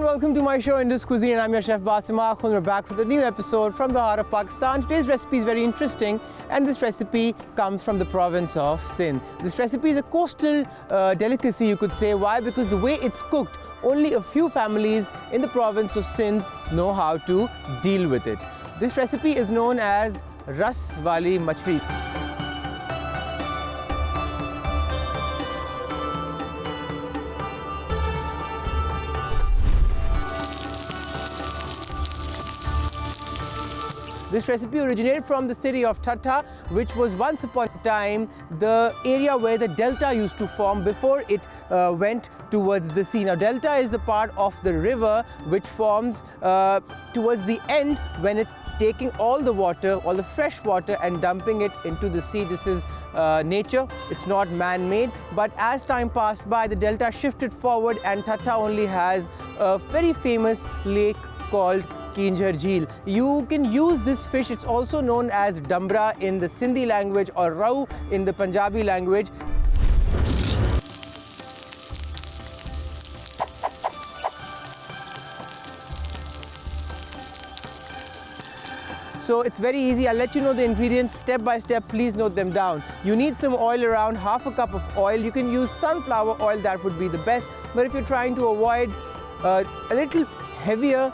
welcome to my show Indus Cuisine, and I'm your chef Basim. Akhund. We're back with a new episode from the heart of Pakistan. Today's recipe is very interesting, and this recipe comes from the province of Sindh. This recipe is a coastal delicacy, you could say. Why? Because the way it's cooked, only a few families in the province of Sindh know how to deal with it. This recipe is known as Rass Wali Machli. This recipe originated from the city of Thatta, which was once upon a time the area where the delta used to form before it went towards the sea. Now, delta is the part of the river which forms towards the end when it's taking all the water, all the fresh water, and dumping it into the sea. This is nature, it's not man-made. But as time passed by, the delta shifted forward, and Thatta only has a very famous lake called Jheel. You can use this fish. It's also known as dambra in the Sindhi language or rau in the Punjabi language. So it's very easy. I'll let you know the ingredients step by step. Please note them down. You need some oil, around half a cup of oil. You can use sunflower oil, that would be the best. But if you're trying to avoid a little heavier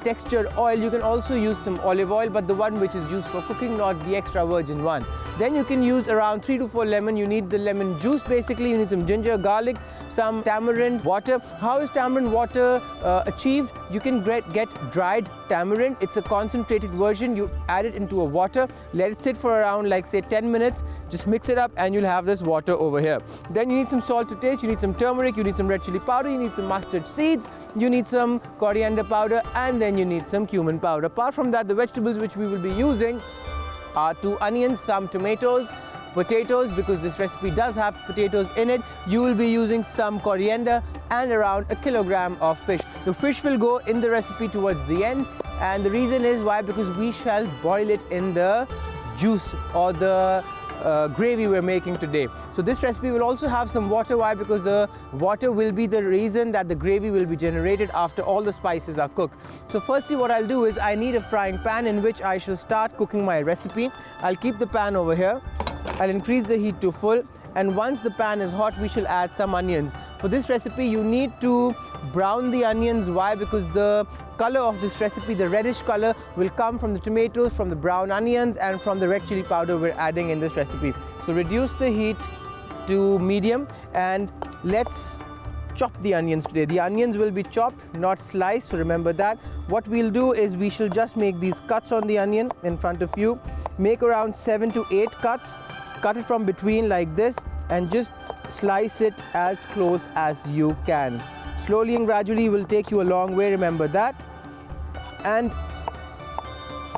textured oil, you can also use some olive oil, but the one which is used for cooking, not the extra virgin one. Then you can use around 3 to 4 lemon. You need the lemon juice basically. You need some ginger, garlic, some tamarind water. How is tamarind water achieved? You can get dried tamarind. It's a concentrated version. You add it into a water, let it sit for around like say 10 minutes, just mix it up and you'll have this water over here. Then you need some salt to taste, you need some turmeric, you need some red chili powder, you need some mustard seeds, you need some coriander powder, and then you need some cumin powder. Apart from that, the vegetables which we will be using are 2 onions, some tomatoes, potatoes, because this recipe does have potatoes in it. You will be using some coriander and around a kilogram of fish. The fish will go in the recipe towards the end, and the reason is why? Because we shall boil it in the juice or the gravy we're making today. So this recipe will also have some water. Why? Because the water will be the reason that the gravy will be generated after all the spices are cooked. So firstly, what I'll do is I need a frying pan in which I shall start cooking my recipe. I'll keep the pan over here. I'll increase the heat to full, and once the pan is hot, we shall add some onions. For this recipe, you need to brown the onions. Why? Because the color of this recipe, the reddish color, will come from the tomatoes, from the brown onions, and from the red chili powder we're adding in this recipe. So reduce the heat to medium and let's chop the onions today. The onions will be chopped, not sliced, so remember that. What we'll do is we shall just make these cuts on the onion in front of you. Make around 7 to 8 cuts. Cut it from between like this and just slice it as close as you can. Slowly and gradually will take you a long way, remember that. And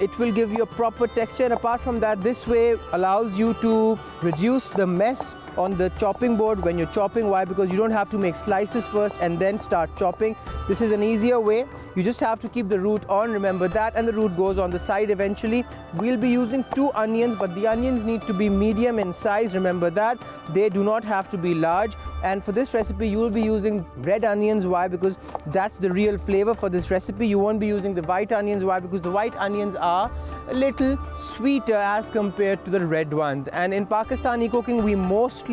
it will give you a proper texture, and apart from that, this way allows you to reduce the mess on the chopping board when you're chopping. Why? Because you don't have to make slices first and then start chopping. This is an easier way. You just have to keep the root on, remember that, and the root goes on the side eventually. We'll be using 2 onions, but the onions need to be medium in size, remember that. They do not have to be large. And for this recipe, you will be using red onions. Why? Because that's the real flavor for this recipe. You won't be using the white onions. Why? Because the white onions are a little sweeter as compared to the red ones. And in Pakistani cooking, we mostly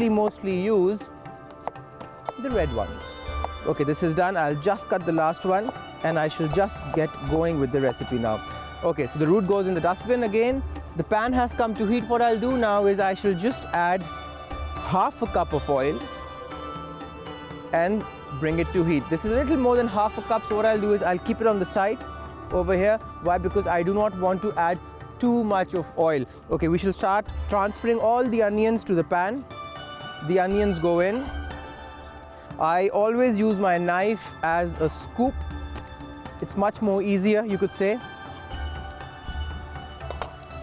use the red ones. Okay, this is done. I'll just cut the last one and I shall just get going with the recipe now. Okay, so the root goes in the dustbin again. The pan has come to heat. What I'll do now is I shall just add half a cup of oil and bring it to heat. This is a little more than half a cup, so what I'll do is I'll keep it on the side over here. Why? Because I do not want to add too much of oil. Okay, we shall start transferring all the onions to the pan. The onions go in. I always use my knife as a scoop. It's much more easier, you could say.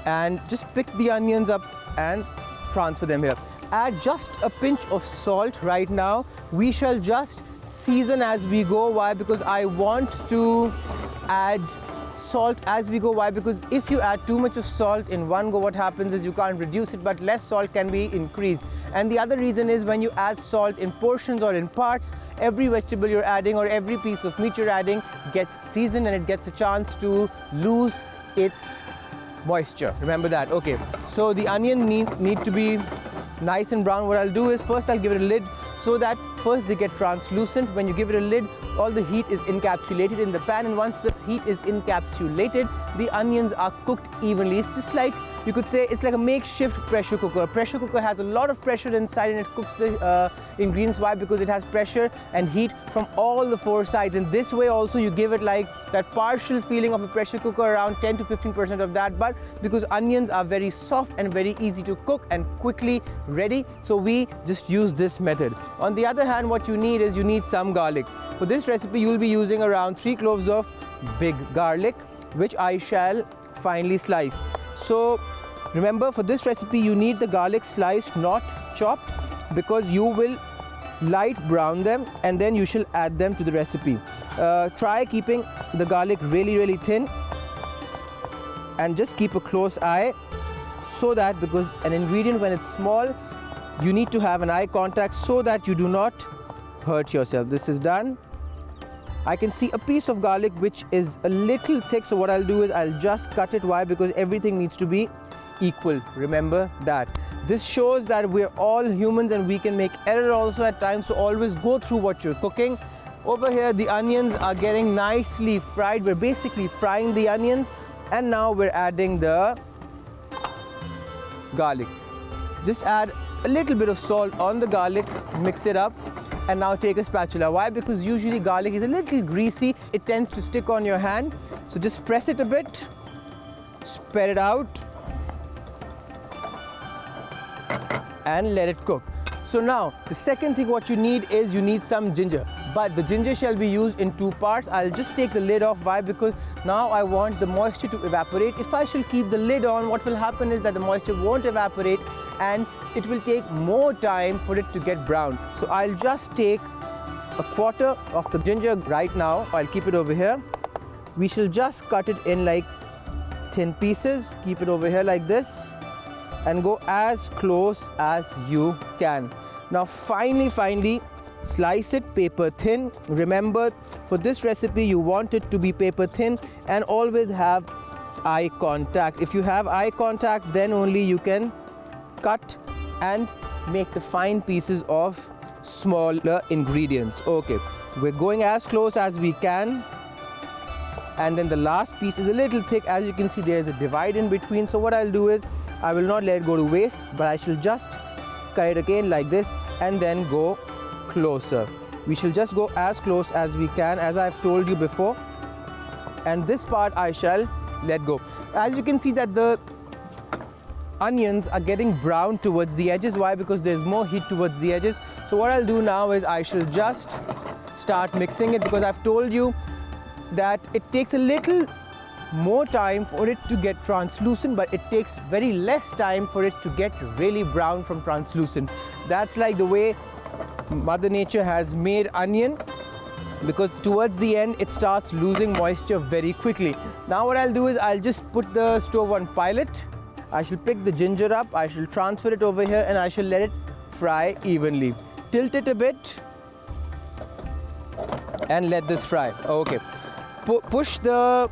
And just pick the onions up and transfer them here. Add just a pinch of salt right now. We shall just season as we go. Why? Because I want to add salt as we go. Why? Because if you add too much of salt in one go, what happens is you can't reduce it, but less salt can be increased. And the other reason is when you add salt in portions or in parts, every vegetable you're adding or every piece of meat you're adding gets seasoned and it gets a chance to lose its moisture. Remember that. Okay, so the onion need to be nice and brown. What I'll do is first I'll give it a lid so that first they get translucent. When you give it a lid, all the heat is encapsulated in the pan, and once the heat is encapsulated, the onions are cooked evenly. It's just like, you could say, it's like a makeshift pressure cooker. A pressure cooker has a lot of pressure inside and it cooks the ingredients. Why? Because it has pressure and heat from all the four sides. And this way also you give it like that partial feeling of a pressure cooker, around 10 to 15% of that. But because onions are very soft and very easy to cook and quickly ready, so we just use this method. On the other hand, what you need is you need some garlic. For this recipe, you will be using around 3 cloves of big garlic, which I shall finely slice. So remember, for this recipe, you need the garlic sliced, not chopped, because you will light brown them and then you shall add them to the recipe. Try keeping the garlic really thin and just keep a close eye, so that, because an ingredient when it's small, you need to have an eye contact so that you do not hurt yourself. This is done. I can see a piece of garlic which is a little thick, so what I'll do is I'll just cut it. Why? Because everything needs to be equal. Remember that. This shows that we're all humans and we can make error also at times, so always go through what you're cooking. Over here, the onions are getting nicely fried. We're basically frying the onions, and now we're adding the garlic. Just add a little bit of salt on the garlic, mix it up, and now take a spatula. Why? Because usually garlic is a little greasy. It tends to stick on your hand. So just press it a bit, spread it out, and let it cook. So now, the second thing what you need is you need some ginger. But the ginger shall be used in 2 parts. I'll just take the lid off. Why? Because now I want the moisture to evaporate. If I shall keep the lid on, what will happen is that the moisture won't evaporate and it will take more time for it to get brown. So I'll just take a quarter of the ginger right now. I'll keep it over here. We shall just cut it in like thin pieces. Keep it over here like this and go as close as you can. Now finally slice it paper thin. Remember, for this recipe you want it to be paper thin, and always have eye contact. If you have eye contact, then only you can cut and make the fine pieces of smaller ingredients. Okay, we're going as close as we can, and then the last piece is a little thick. As you can see, there's a divide in between. So what I'll do is I will not let it go to waste, but I shall just cut it again like this and then go closer. We shall just go as close as we can, as I've told you before, and this part I shall let go. As you can see that the onions are getting brown towards the edges. Why? Because there's more heat towards the edges. So what I'll do now is I shall just start mixing it, because I've told you that it takes a little more time for it to get translucent, but it takes very less time for it to get really brown from translucent. That's like the way Mother Nature has made onion, because towards the end it starts losing moisture very quickly. Now what I'll do is I'll just put the stove on pilot. I shall pick the ginger up, I shall transfer it over here, and I shall let it fry evenly. Tilt it a bit and let this fry. Okay. Push the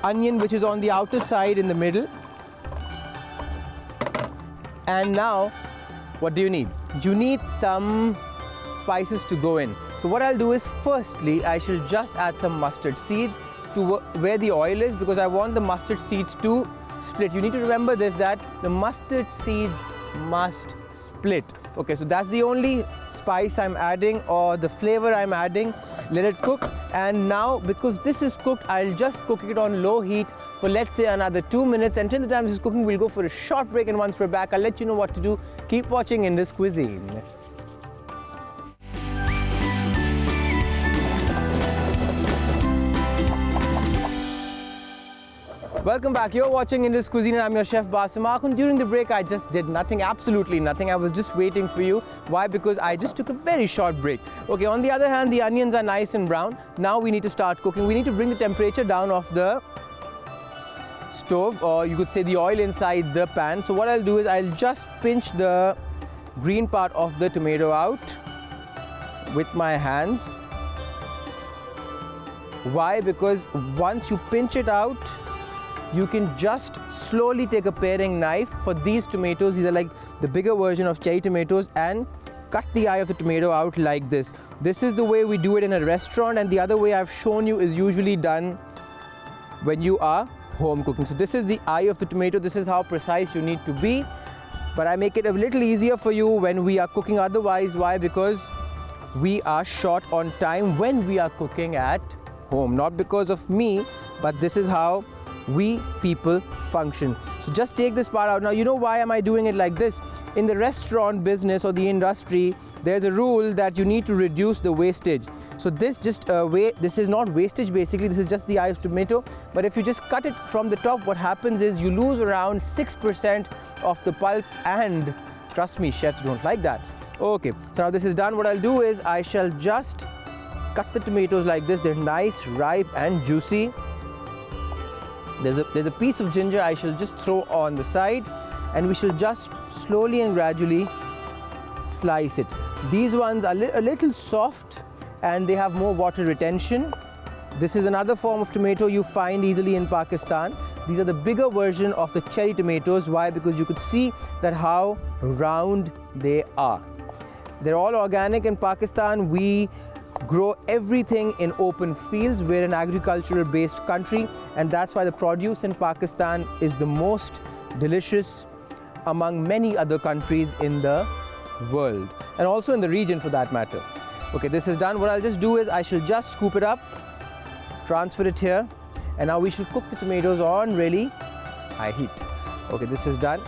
onion which is on the outer side in the middle. And now, what do you need? You need some spices to go in. So what I'll do is, firstly, I shall just add some mustard seeds to where the oil is, because I want the mustard seeds to split. You need to remember this, that the mustard seeds must split. Okay, so that's the only spice I'm adding, or the flavor I'm adding. Let it cook, and now because this is cooked, I'll just cook it on low heat for, let's say, another 2 minutes. Until the time this is cooking, we'll go for a short break, and once we're back, I'll let you know what to do. Keep watching Indus Cuisine. Welcome back. You're watching Indus Cuisine and I'm your chef Basim. Akhund. During the break, I just did nothing, absolutely nothing. I was just waiting for you. Why? Because I just took a very short break. Okay, on the other hand, the onions are nice and brown. Now we need to start cooking. We need to bring the temperature down of the stove, or you could say the oil inside the pan. So what I'll do is I'll just pinch the green part of the tomato out with my hands. Why? Because once you pinch it out, you can just slowly take a paring knife for these tomatoes. These are like the bigger version of cherry tomatoes, and cut the eye of the tomato out like this. This is the way we do it in a restaurant, and the other way I've shown you is usually done when you are home cooking. So this is the eye of the tomato. This is how precise you need to be. But I make it a little easier for you when we are cooking otherwise. Why? Because we are short on time when we are cooking at home. Not because of me, but this is how we people function. So just take this part out. Now, you know why am I doing it like this? In the restaurant business or the industry, there's a rule that you need to reduce the wastage. So this this is not wastage basically, this is just the eye of tomato. But if you just cut it from the top, what happens is you lose around 6% of the pulp, and trust me, chefs don't like that. Okay, so now this is done. What I'll do is I shall just cut the tomatoes like this. They're nice, ripe and juicy. There's a piece of ginger I shall just throw on the side, and we shall just slowly and gradually slice it. These ones are a little soft and they have more water retention. This is another form of tomato you find easily in Pakistan. These are the bigger version of the cherry tomatoes. Why? Because you could see that how round they are. They're all organic in Pakistan. We grow everything in open fields. We're an agricultural based country, and that's why the produce in Pakistan is the most delicious among many other countries in the world, and also in the region for that matter. Okay, this is done. What I'll just do is I shall just scoop it up, transfer it here, and now we shall cook the tomatoes on really high heat. Okay, this is done.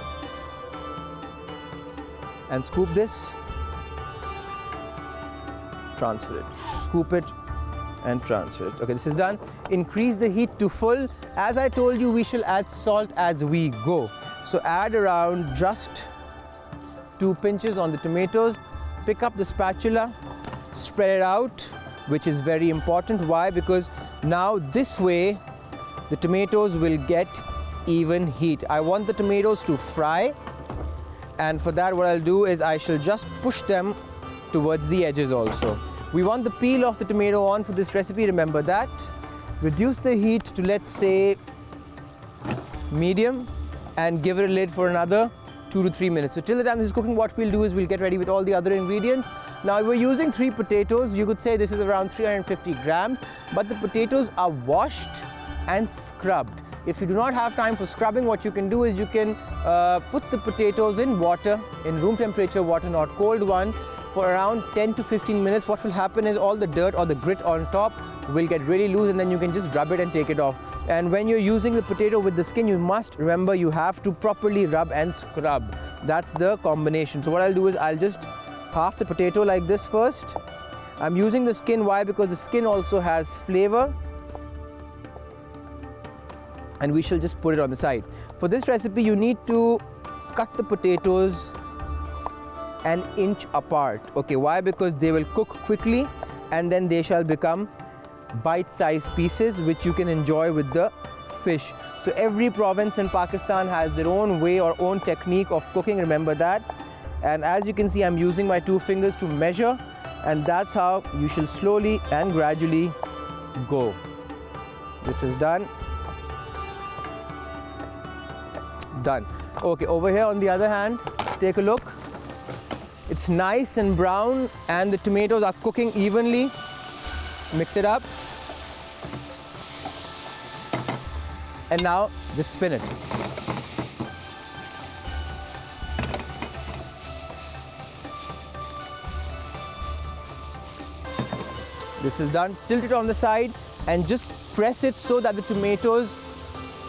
And scoop this, transfer it, scoop it and transfer it. Okay, this is done. Increase the heat to full. As I told you, we shall add salt as we go. So add around just 2 pinches on the tomatoes. Pick up the spatula, spread it out, which is very important. Why? Because now this way the tomatoes will get even heat. I want the tomatoes to fry, and for that what I'll do is I shall just push them towards the edges also. We want the peel of the tomato on for this recipe, remember that. Reduce the heat to, let's say, medium, and give it a lid for another 2 to 3 minutes. So till the time this is cooking, what we'll do is we'll get ready with all the other ingredients. Now we're using 3 potatoes. You could say this is around 350 grams, but the potatoes are washed and scrubbed. If you do not have time for scrubbing, what you can do is you can put the potatoes in water, in room temperature water, not cold one, for around 10 to 15 minutes. What will happen is all the dirt or the grit on top will get really loose, and then you can just rub it and take it off. And when you're using the potato with the skin, you must remember you have to properly rub and scrub. That's the combination. So what I'll do is I'll just half the potato like this first. I'm using the skin. Why? Because the skin also has flavor. And we shall just put it on the side. For this recipe, you need to cut the potatoes an inch apart. Okay, why? Because they will cook quickly, and then they shall become bite-sized pieces which you can enjoy with the fish. So every province in Pakistan has their own way or own technique of cooking, remember that. And as you can see, I'm using my 2 fingers to measure, and that's how you shall slowly and gradually go. This is done. Done. Okay, over here on the other hand, take a look. It's nice and brown, and the tomatoes are cooking evenly. Mix it up. And now just spin it. This is done. Tilt it on the side and just press it so that the tomatoes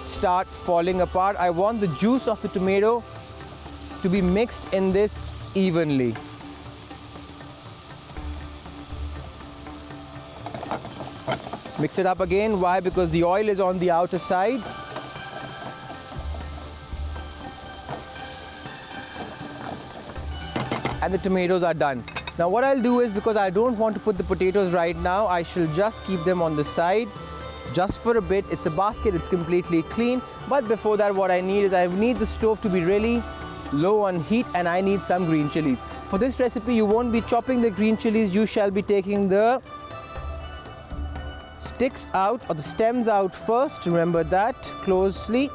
start falling apart. I want the juice of the tomato to be mixed in this evenly. Mix it up again. Why? Because the oil is on the outer side. And the tomatoes are done. Now what I'll do is, because I don't want to put the potatoes right now, I shall just keep them on the side just for a bit. It's a basket, it's completely clean. But before that, what I need is I need the stove to be really low on heat, and I need some green chilies. For this recipe, you won't be chopping the green chilies. You shall be taking the sticks out or the stems out first. Remember that closely.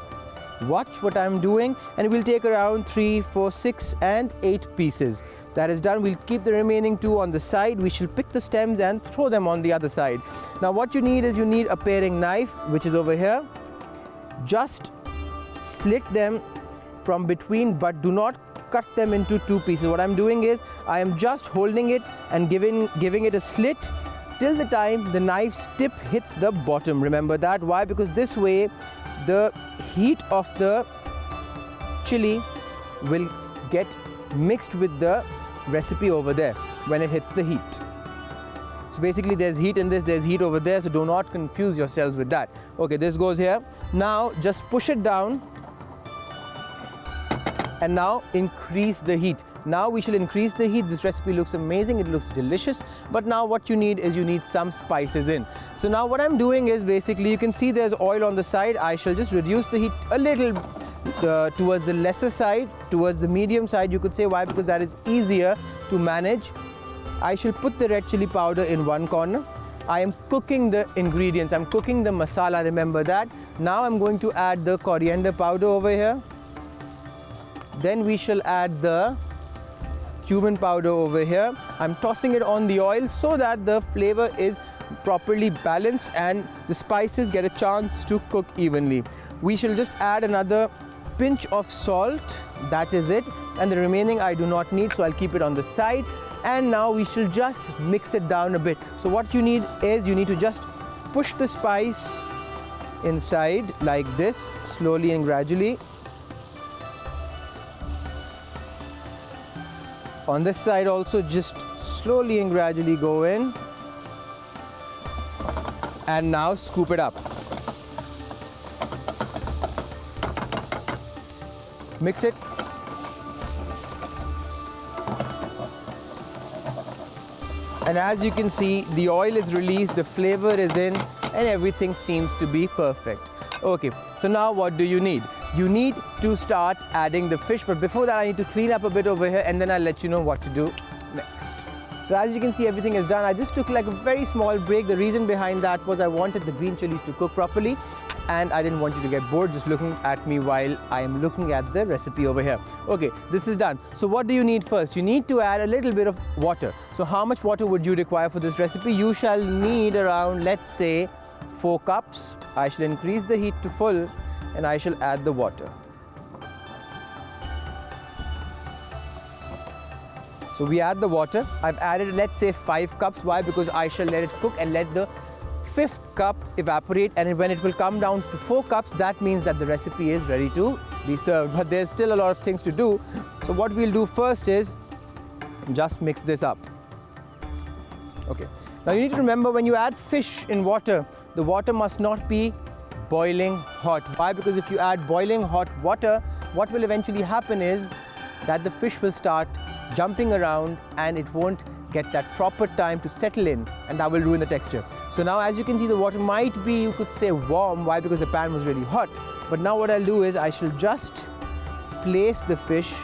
Watch what I'm doing, and we'll take around 3, 4, 6 and 8 pieces. That is done. We'll keep the remaining 2 on the side. We shall pick the stems and throw them on the other side. Now what you need is you need a paring knife, which is over here. Just slit them from between, but do not cut them into 2 pieces. What I'm doing is I am just holding it and giving it a slit till the time the knife's tip hits the bottom. Remember that. Why? Because this way the heat of the chili will get mixed with the recipe over there when it hits the heat. So basically there's heat in this, there's heat over there, so do not confuse yourselves with that. Okay, this goes here. Now just push it down and now increase the heat. Now we shall increase the heat. This recipe looks amazing, it looks delicious, but now what you need is you need some spices in. So now what I'm doing is basically, you can see there's oil on the side. I shall just reduce the heat a little towards the lesser side, towards the medium side, you could say. Why? Because that is easier to manage. I shall put the red chili powder in one corner. I am cooking the ingredients, I'm cooking the masala, remember that. Now I'm going to add the coriander powder over here. Then we shall add the cumin powder over here. I'm tossing it on the oil so that the flavor is properly balanced and the spices get a chance to cook evenly. We shall just add another pinch of salt, that is it, and the remaining I do not need, so I'll keep it on the side. And now we shall just mix it down a bit. So what you need is you need to just push the spice inside like this, slowly and gradually. On this side also, just slowly and gradually go in. And now scoop it up. Mix it. And as you can see, the oil is released, the flavor is in, and everything seems to be perfect. Okay, so now what do you need? You need to start adding the fish, but before that I need to clean up a bit over here, and then I'll let you know what to do next. So as you can see, everything is done. I just took like a very small break. The reason behind that was I wanted the green chilies to cook properly, and I didn't want you to get bored just looking at me while I am looking at the recipe over here. Okay, this is done. So what do you need first? You need to add a little bit of water. So how much water would you require for this recipe? You shall need around, let's say, 4 cups. I shall increase the heat to full and I shall add the water. So we add the water. I've added, let's say, 5 cups. Why? Because I shall let it cook and let the 5th cup evaporate, and when it will come down to 4 cups, that means that the recipe is ready to be served. But there's still a lot of things to do. So what we'll do first is just mix this up. Okay. Now you need to remember, when you add fish in water, the water must not be boiling hot. Why? Because if you add boiling hot water, what will eventually happen is that the fish will start jumping around and it won't get that proper time to settle in, and that will ruin the texture. So now as you can see, the water might be, you could say, warm. Why? Because the pan was really hot. But now what I'll do is I shall just place the fish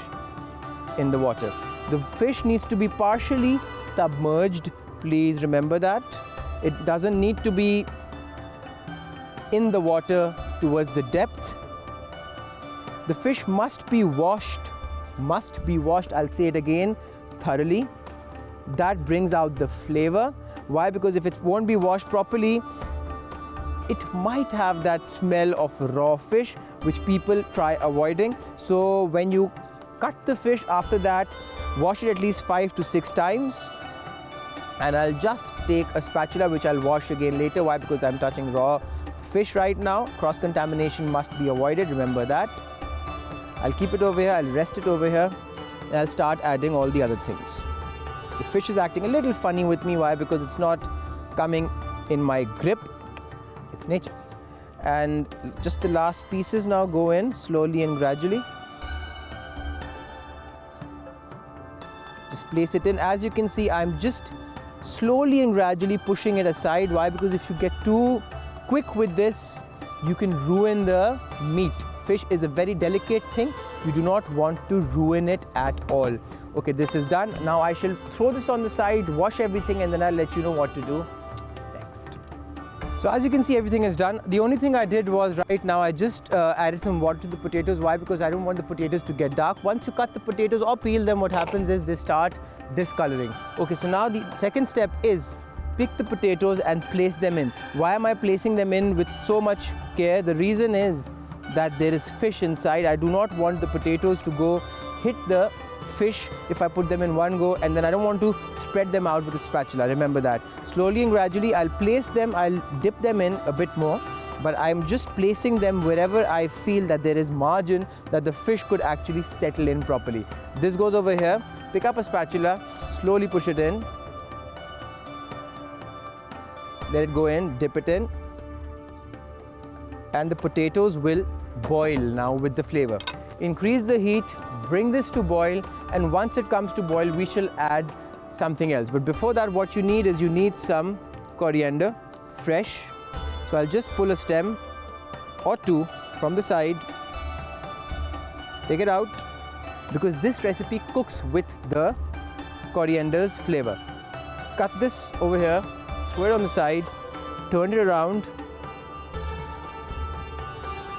in the water. The fish needs to be partially submerged. Please remember that. It doesn't need to be in the water towards the depth. The fish must be washed, I'll say it again, thoroughly. That brings out the flavor. Why? Because if it won't be washed properly, it might have that smell of raw fish, which people try avoiding. So when you cut the fish, after that, wash it at least 5 to 6 times. And I'll just take a spatula, which I'll wash again later. Why? Because I'm touching raw fish right now. Cross-contamination must be avoided, remember that. I'll keep it over here, I'll rest it over here, and I'll start adding all the other things. The fish is acting a little funny with me. Why? Because it's not coming in my grip. It's nature. And just the last pieces now go in slowly and gradually. Just place it in. As you can see, I'm just slowly and gradually pushing it aside. Why? Because if you get too quick with this, you can ruin the meat. Fish is a very delicate thing, You do not want to ruin it at all. Okay, this is done. Now I shall throw this on the side, wash everything, and then I'll let you know what to do next. So as you can see, everything is done. The only thing I did was right now I just added some water to the potatoes. Why? Because I don't want the potatoes to get dark. Once you cut the potatoes or peel them, what happens is they start discoloring. Okay, so now the second step is pick the potatoes and place them in. Why am I placing them in with so much care? The reason is that there is fish inside. I do not want the potatoes to go hit the fish if I put them in one go, and then I don't want to spread them out with a spatula. Remember that. Slowly and gradually I'll place them, I'll dip them in a bit more, but I'm just placing them wherever I feel that there is margin that the fish could actually settle in properly. This goes over here. Pick up a spatula, slowly push it in. Let it go in, dip it in, and the potatoes will boil now with the flavor. Increase the heat, bring this to boil, and once it comes to boil, we shall add something else. But before that, what you need is you need some coriander, fresh. So I'll just pull a stem or two from the side, take it out, because this recipe cooks with the coriander's flavor. Cut this over here, throw it on the side, turn it around,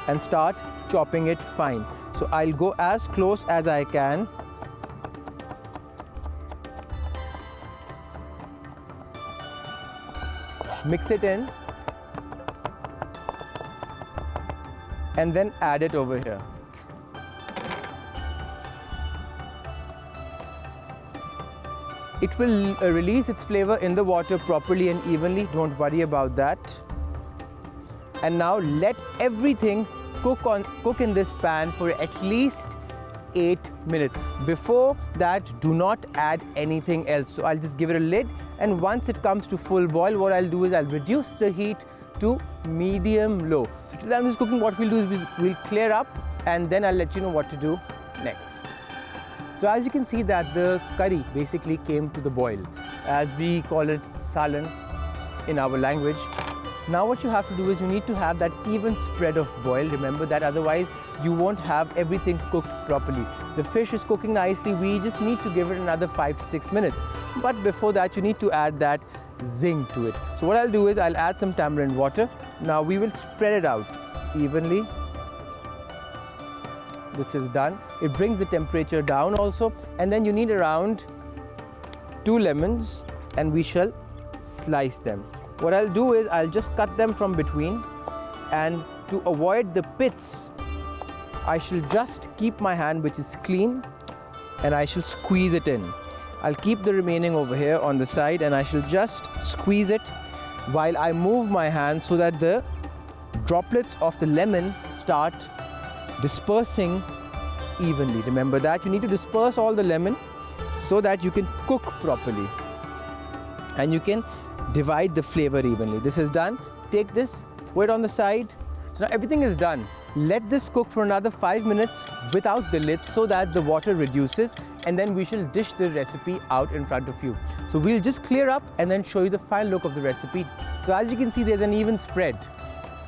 and start chopping it fine. So I'll go as close as I can. Mix it in, and then add it over here. It will release its flavor in the water properly and evenly. Don't worry about that. And now let everything cook in this pan for at least 8 minutes. Before that, do not add anything else. So I'll just give it a lid, and once it comes to full boil, what I'll do is I'll reduce the heat to medium low. So till I'm just cooking, what we'll do is we'll clear up, and then I'll let you know what to do next. So as you can see that the curry basically came to the boil, as we call it salan in our language. Now what you have to do is you need to have that even spread of boil. Remember that, otherwise you won't have everything cooked properly. The fish is cooking nicely. We just need to give it another 5 to 6 minutes. But before that, you need to add that zing to it. So what I'll do is I'll add some tamarind water. Now we will spread it out evenly. This is done. It brings the temperature down also. And then you need around 2 lemons, and we shall slice them. What I'll do is I'll just cut them from between, and to avoid the pits, I shall just keep my hand, which is clean, and I shall squeeze it in. I'll keep the remaining over here on the side, and I shall just squeeze it while I move my hand so that the droplets of the lemon start dispersing evenly. Remember that you need to disperse all the lemon so that you can cook properly and you can divide the flavor evenly. This is done. Take this, throw it on the side. So now everything is done. Let this cook for another 5 minutes without the lid so that the water reduces, and then we shall dish the recipe out in front of you. So we'll just clear up and then show you the final look of the recipe. So as you can see, there's an even spread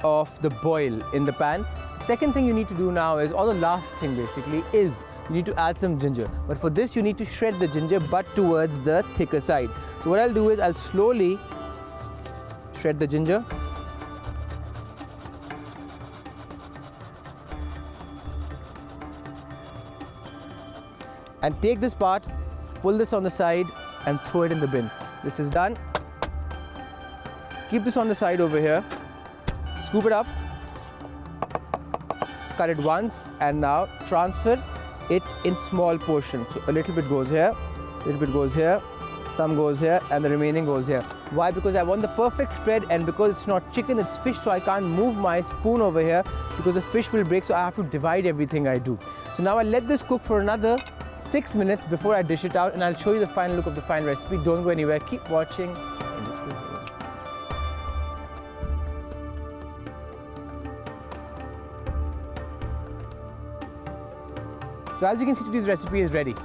of the boil in the pan. Second thing you need to do now is, or the last thing basically, is you need to add some ginger. But for this you need to shred the ginger, but towards the thicker side. So what I'll do is I'll slowly shred the ginger. And take this part, pull this on the side and throw it in the bin. This is done. Keep this on the side over here. Scoop it up. Cut it once, and now transfer it in small portions. So a little bit goes here, a little bit goes here, some goes here, and the remaining goes here. Why? Because I want the perfect spread, and because it's not chicken, it's fish, so I can't move my spoon over here because the fish will break, so I have to divide everything I do. So now I'll let this cook for another 6 minutes before I dish it out, and I'll show you the final look of the final recipe. Don't go anywhere, keep watching Indus Cuisine. So as you can see, today's recipe is ready.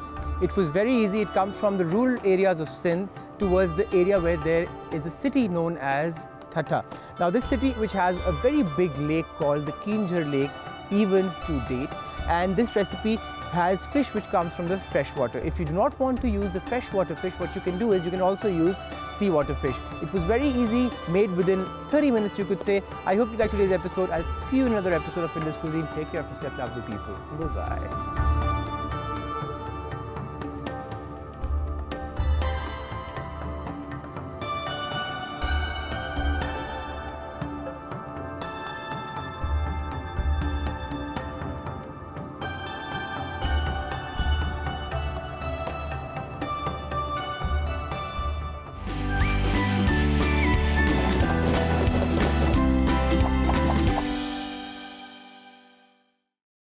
It was very easy. It comes from the rural areas of Sindh towards the area where there is a city known as Thatta. Now this city, which has a very big lake called the Kinjhar Lake, even to date. and this recipe has fish which comes from the freshwater. If you do not want to use the freshwater fish, what you can do is you can also use seawater fish. It was very easy, made within 30 minutes, you could say. I hope you liked today's episode. I'll see you in another episode of Indus Cuisine. Take care of yourself, lovely people. Bye-bye.